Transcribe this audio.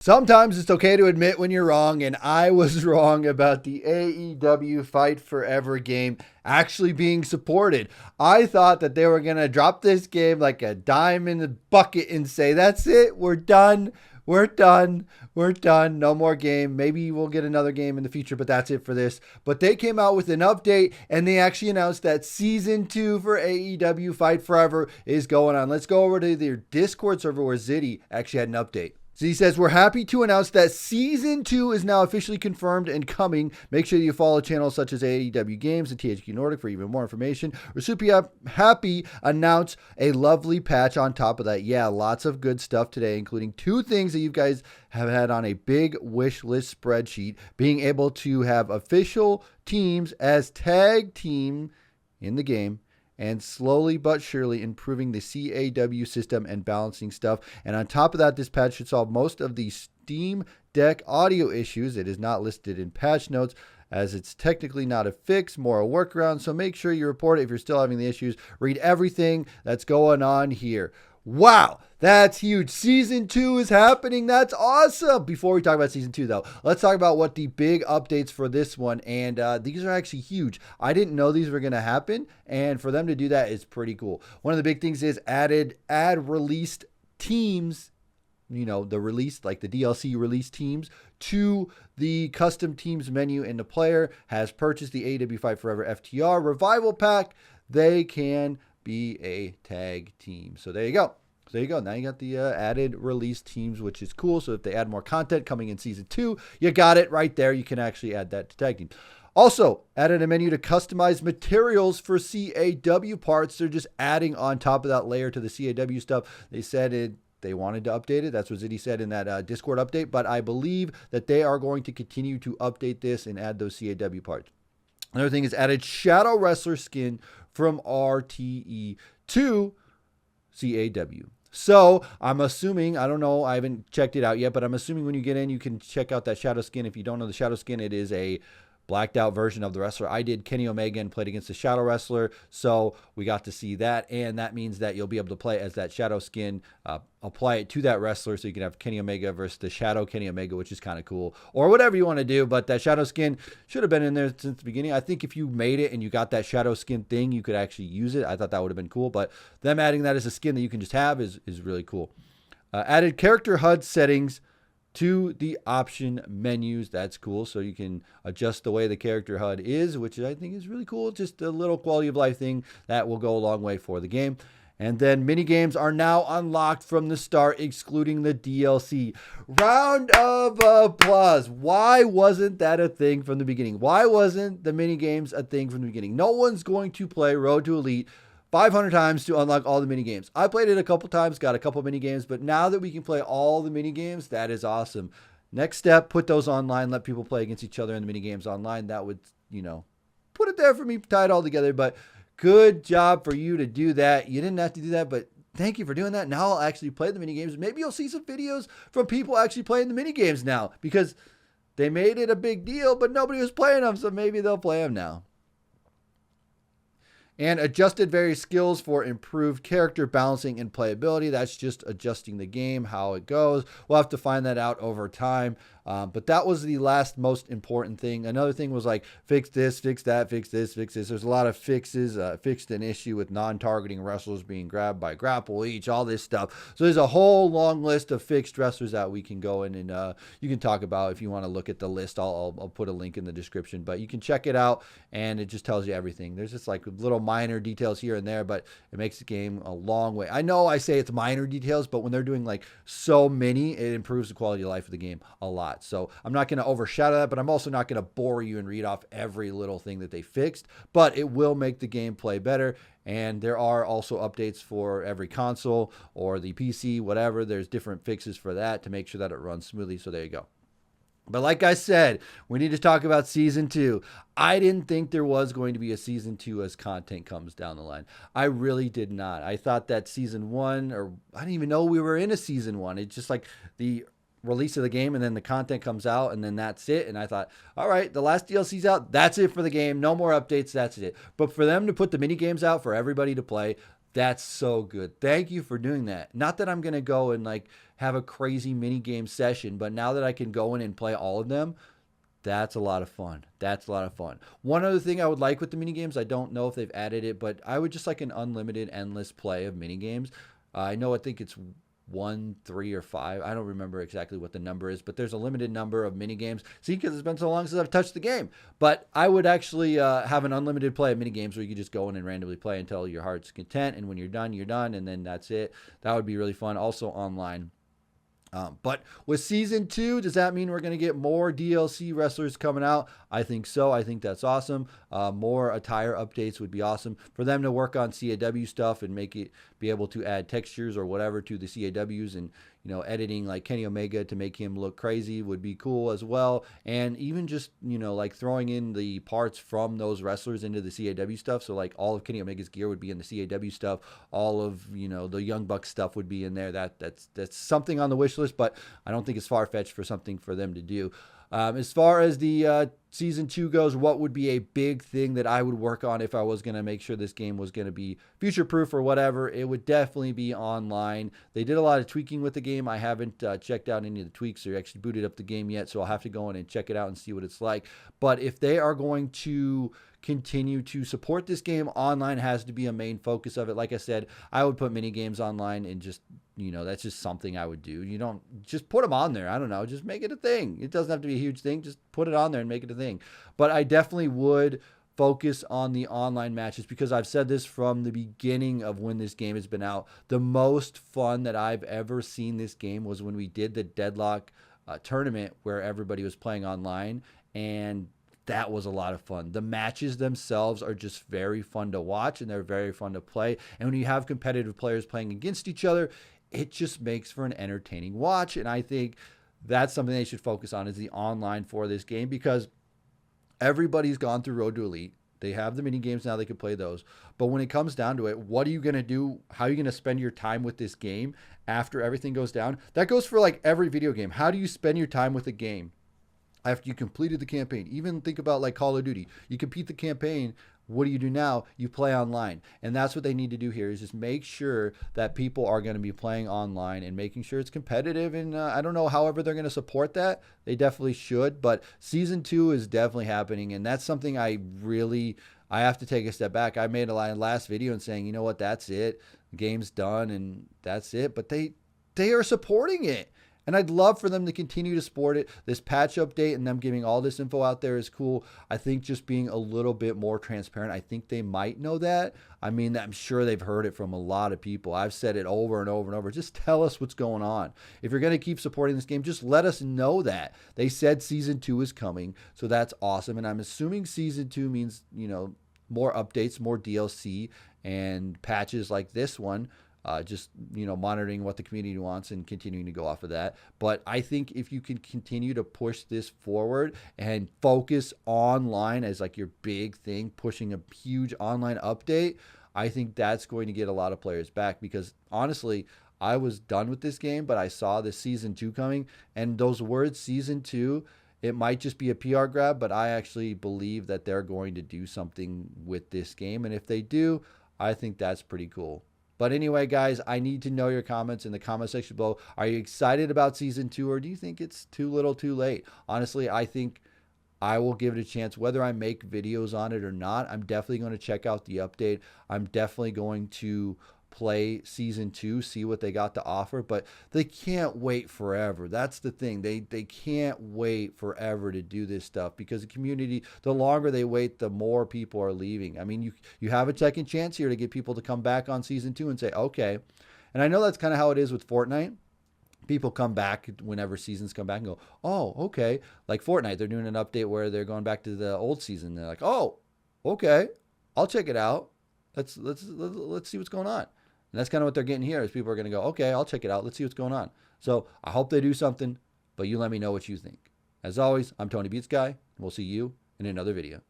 Sometimes it's okay to admit when you're wrong, and I was wrong about the AEW Fight Forever game actually being supported. I thought that they were going to drop this game like a dime in the bucket and say, that's it, we're done, we're done, we're done, no more game. Maybe we'll get another game in the future, but that's it for this. But they came out with an update, and they actually announced that Season 2 for AEW Fight Forever is going on. Let's go over to their Discord server where Ziddy actually had an update. So he says, we're happy to announce that Season 2 is now officially confirmed and coming. Make sure you follow channels such as AEW Games and THQ Nordic for even more information. We're super happy announce a lovely patch on top of that. Yeah, lots of good stuff today, including 2 things that you guys have had on a big wish list spreadsheet. Being able to have official teams as tag team in the game, and slowly but surely improving the CAW system and balancing stuff. And on top of that, this patch should solve most of the Steam Deck audio issues. It is not listed in patch notes as it's technically not a fix, more a workaround. So make sure you report it if you're still having the issues. Read everything that's going on here. Wow, that's huge. Season 2 is happening. That's awesome. Before we talk about Season 2, though, let's talk about what the big updates for this one. And these are actually huge. I didn't know these were going to happen. And for them to do that is pretty cool. One of the big things is add released teams, the release, like the DLC release teams, to the custom teams menu in the player. Has purchased the AEW Fight Forever FTR Revival Pack. They can be a tag team. So there you go. Now you got the added release teams, which is cool. So if they add more content coming in Season 2, you got it right there. You can actually add that to tag team. Also, added a menu to customize materials for CAW parts. They're just adding on top of that layer to the CAW stuff. They said they wanted to update it. That's what Ziddy said in that Discord update. But I believe that they are going to continue to update this and add those CAW parts. Another thing is added Shadow Wrestler skin from RTE to CAW. So I'm assuming, I don't know, I haven't checked it out yet, but I'm assuming when you get in, you can check out that Shadow skin. If you don't know the Shadow skin, it is a blacked out version of the wrestler. I did Kenny Omega and played against the Shadow Wrestler, so we got to see that, and that means that you'll be able to play as that Shadow skin, apply it to that wrestler, so you can have Kenny Omega versus the Shadow Kenny Omega, which is kind of cool, or whatever you want to do, but that Shadow skin should have been in there since the beginning. I think if you made it and you got that Shadow skin thing, you could actually use it. I thought that would have been cool, but them adding that as a skin that you can just have is really cool. Added character HUD settings to the option menus. That's cool. So you can adjust the way the character HUD is, which I think is really cool. Just a little quality of life thing that will go a long way for the game. And then mini games are now unlocked from the start, excluding the DLC. Round of applause. Why wasn't that a thing from the beginning? Why wasn't the mini games a thing from the beginning? No one's going to play Road to Elite 500 times to unlock all the mini games. I played it a couple times, got a couple mini games, but now that we can play all the mini games, that is awesome. Next step, put those online, let people play against each other in the mini games online. That would, put it there for me, tie it all together. But good job for you to do that. You didn't have to do that, but thank you for doing that. Now I'll actually play the mini games. Maybe you'll see some videos from people actually playing the mini games now, because they made it a big deal, but nobody was playing them, so maybe they'll play them now. And adjusted various skills for improved character balancing and playability. That's just adjusting the game, how it goes. We'll have to find that out over time. But that was the last most important thing. Another thing was like, fix this, fix that, fix this, fix this. There's a lot of fixes. Fixed an issue with non-targeting wrestlers being grabbed by grapple each, all this stuff. So there's a whole long list of fixed wrestlers that we can go in and you can talk about if you want to look at the list. I'll put a link in the description, but you can check it out and it just tells you everything. There's just like little minor details here and there, but it makes the game a long way. I know I say it's minor details, but when they're doing like so many, it improves the quality of life of the game a lot. So I'm not going to overshadow that, but I'm also not going to bore you and read off every little thing that they fixed, but it will make the gameplay better. And there are also updates for every console or the PC, whatever. There's different fixes for that to make sure that it runs smoothly. So there you go. But like I said, we need to talk about Season 2. I didn't think there was going to be a Season 2 as content comes down the line. I really did not. I thought that Season 1, or I didn't even know we were in a Season 1. It's just like the release of the game and then the content comes out and then that's it. And I thought, all right, the last DLC's out. That's it for the game. No more updates. That's it. But for them to put the mini games out for everybody to play, that's so good. Thank you for doing that. Not that I'm going to go and like have a crazy mini game session. But now that I can go in and play all of them, that's a lot of fun. That's a lot of fun. One other thing I would like with the mini games, I don't know if they've added it, but I would just like an unlimited, endless play of mini games. I think it's 1, 3, or 5. I don't remember exactly what the number is, but there's a limited number of mini games. See, because it's been so long since I've touched the game. But I would actually have an unlimited play of mini games where you could just go in and randomly play until your heart's content, and when you're done, and then that's it. That would be really fun. Also online. But with season 2, does that mean we're going to get more DLC wrestlers coming out? I think so. I think that's awesome. More attire updates would be awesome for them to work on CAW stuff and make it be able to add textures or whatever to the CAWs, and editing like Kenny Omega to make him look crazy would be cool as well. And even just like throwing in the parts from those wrestlers into the CAW stuff. So like all of Kenny Omega's gear would be in the CAW stuff. All of the Young Bucks stuff would be in there. That's something on the wish list, but I don't think it's far-fetched for something for them to do. As far as the season 2 goes, what would be a big thing that I would work on if I was going to make sure this game was going to be future-proof or whatever? It would definitely be online. They did a lot of tweaking with the game. I haven't checked out any of the tweaks or actually booted up the game yet, so I'll have to go in and check it out and see what it's like. But if they are going to continue to support this game, online has to be a main focus of it. Like I said, I would put mini games online, and just that's just something I would do. You don't just put them on there. I don't know, just make it a thing. It doesn't have to be a huge thing. Just put it on there and make it a thing. But I definitely would focus on the online matches, because I've said this from the beginning of when this game has been out. The most fun that I've ever seen this game was when we did the Deadlock tournament where everybody was playing online, and that was a lot of fun. The matches themselves are just very fun to watch, and they're very fun to play. And when you have competitive players playing against each other, it just makes for an entertaining watch. And I think that's something they should focus on, is the online for this game, because everybody's gone through Road to Elite. They have the mini games now, they can play those. But when it comes down to it, what are you going to do? How are you going to spend your time with this game after everything goes down? That goes for like every video game. How do you spend your time with a game after you completed the campaign? Even think about like Call of Duty. You complete the campaign. What do you do now? You play online. And that's what they need to do here, is just make sure that people are going to be playing online and making sure it's competitive. And I don't know, however they're going to support that. They definitely should. But season 2 is definitely happening. And that's something I have to take a step back. I made a last video and saying, you know what, that's it. The game's done and that's it. But they are supporting it. And I'd love for them to continue to support it. This patch update and them giving all this info out there is cool. I think just being a little bit more transparent, I think they might know that. I mean, I'm sure they've heard it from a lot of people. I've said it over and over and over. Just tell us what's going on. If you're going to keep supporting this game, just let us know that. They said season 2 is coming, so that's awesome. And I'm assuming season 2 means, more updates, more DLC, and patches like this one. Just monitoring what the community wants and continuing to go off of that. But I think if you can continue to push this forward and focus online as like your big thing, pushing a huge online update, I think that's going to get a lot of players back. Because honestly, I was done with this game, but I saw the season 2 coming, and those words season 2, it might just be a PR grab, but I actually believe that they're going to do something with this game. And if they do, I think that's pretty cool. But anyway, guys, I need to know your comments in the comment section below. Are you excited about season 2, or do you think it's too little too late? Honestly, I think I will give it a chance. Whether I make videos on it or not, I'm definitely going to check out the update. I'm definitely going to play season 2, see what they got to offer. But they can't wait forever. That's the thing. They can't wait forever to do this stuff, because the community, the longer they wait, the more people are leaving. I mean, you have a second chance here to get people to come back on season 2 and say, okay. And I know that's kind of how it is with Fortnite. People come back whenever seasons come back and go, oh, okay. Like Fortnite, they're doing an update where they're going back to the old season. They're like, oh, okay, I'll check it out. Let's see what's going on. And that's kind of what they're getting here, is people are going to go, okay, I'll check it out. Let's see what's going on. So I hope they do something, but you let me know what you think. As always, I'm TonyPizzaGuy, and we'll see you in another video.